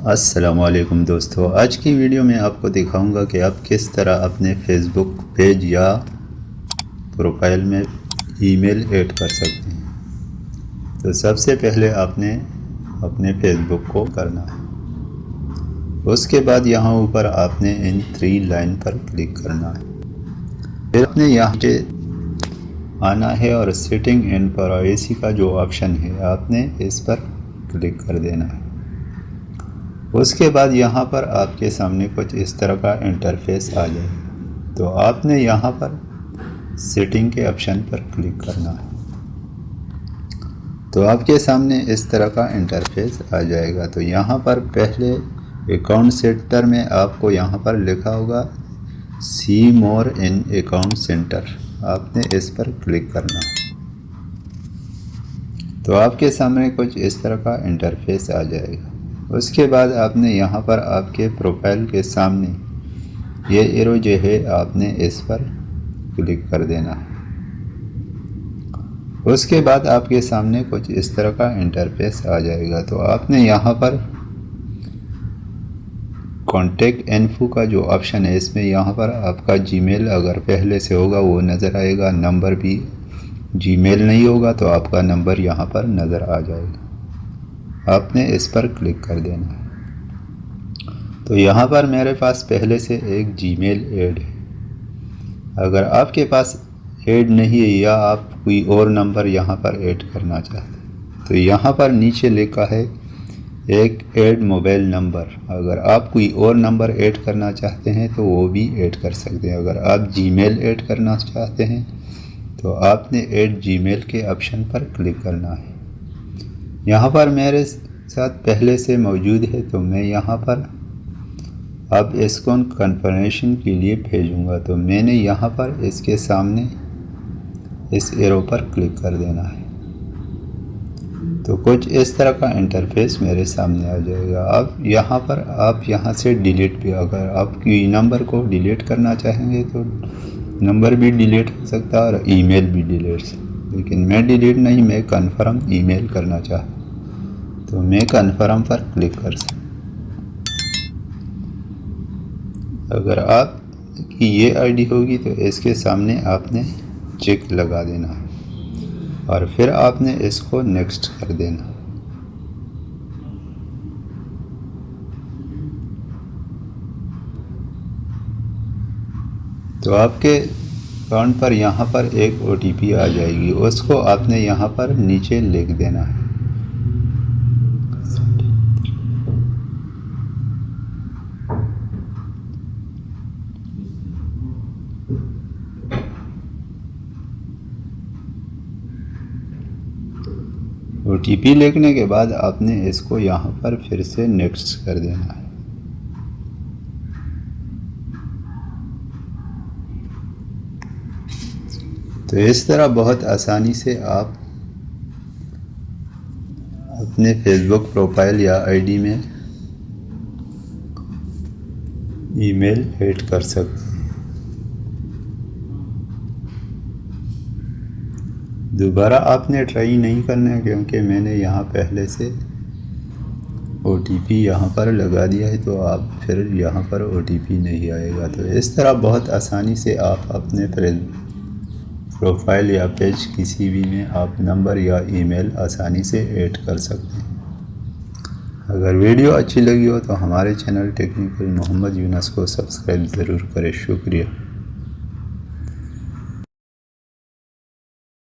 अस्सलामुअलैकुम दोस्तों, आज की वीडियो में आपको दिखाऊंगा कि आप किस तरह अपने फेसबुक पेज या प्रोफाइल में ईमेल ऐड कर सकते हैं। तो सबसे पहले आपने अपने फेसबुक को करना है। उसके बाद यहाँ ऊपर आपने इन 3 लाइन पर क्लिक करना है। फिर आपने यहाँ से आना है और सेटिंग एंड प्राइवेसी का जो ऑप्शन है आपने इस पर क्लिक कर देना है। उसके बाद यहाँ पर आपके सामने कुछ इस तरह का इंटरफेस आ जाए तो आपने यहाँ पर सेटिंग के ऑप्शन पर क्लिक करना है। तो आपके सामने इस तरह का इंटरफेस आ जाएगा। तो यहाँ पर पहले अकाउंट सेंटर में आपको यहाँ पर लिखा होगा सी मोर इन अकाउंट सेंटर, आपने इस पर क्लिक करना है। तो आपके सामने कुछ इस तरह का इंटरफेस आ जाएगा। उसके बाद आपने यहाँ पर आपके प्रोफाइल के सामने ये एरो जो है आपने इस पर क्लिक कर देना है। उसके बाद आपके सामने कुछ इस तरह का इंटरफेस आ जाएगा। तो आपने यहाँ पर कॉन्टैक्ट इन्फो का जो ऑप्शन है इसमें यहाँ पर आपका जीमेल अगर पहले से होगा वो नज़र आएगा, नंबर भी जीमेल नहीं होगा तो आपका नंबर यहाँ पर नज़र आ जाएगा। आपने इस पर क्लिक कर देना है। तो यहाँ पर मेरे पास पहले से एक जीमेल ऐड है। अगर आपके पास ऐड नहीं है या आप कोई और नंबर यहाँ पर ऐड करना चाहते हैं तो यहाँ पर नीचे लिखा है एक ऐड मोबाइल नंबर। अगर आप कोई और नंबर ऐड करना चाहते हैं तो वो भी ऐड कर सकते हैं। अगर आप जीमेल ऐड करना चाहते हैं तो आपने ऐड जीमेल के ऑप्शन पर क्लिक करना है। यहाँ पर मेरे साथ पहले से मौजूद है तो मैं यहाँ पर अब इसको कन्फर्मेशन के लिए भेजूँगा। तो मैंने यहाँ पर इसके सामने इस एरो पर क्लिक कर देना है। तो कुछ इस तरह का इंटरफेस मेरे सामने आ जाएगा। अब यहाँ पर आप यहाँ से डिलीट भी, अगर आप कोई नंबर को डिलीट करना चाहेंगे तो नंबर भी डिलीट हो सकता है और ईमेल भी डिलीट, लेकिन मैं डिलीट नहीं, मैं कन्फर्म ईमेल करना चाहता तो मैं कन्फर्म पर क्लिक कर सकता। अगर आप की ये आईडी होगी तो इसके सामने आपने चेक लगा देना है और फिर आपने इसको नेक्स्ट कर देना। तो आपके अकाउंट पर यहाँ पर एक OTP आ जाएगी, उसको आपने यहाँ पर नीचे लिख देना है। OTP लिखने के बाद आपने इसको यहाँ पर फिर से नेक्स्ट कर देना है। तो इस तरह बहुत आसानी से आप अपने फेसबुक प्रोफाइल या आईडी में ईमेल ऐड कर सकते हैं। दोबारा आपने ट्राई नहीं करना है क्योंकि मैंने यहाँ पहले से OTP यहाँ पर लगा दिया है, तो आप फिर यहाँ पर OTP नहीं आएगा। तो इस तरह बहुत आसानी से आप अपने प्रोफाइल या पेज किसी भी में आप नंबर या ईमेल आसानी से ऐड कर सकते हैं। अगर वीडियो अच्छी लगी हो तो हमारे चैनल टेक्निकल मोहम्मद यूनस को सब्सक्राइब ज़रूर करें। शुक्रिया।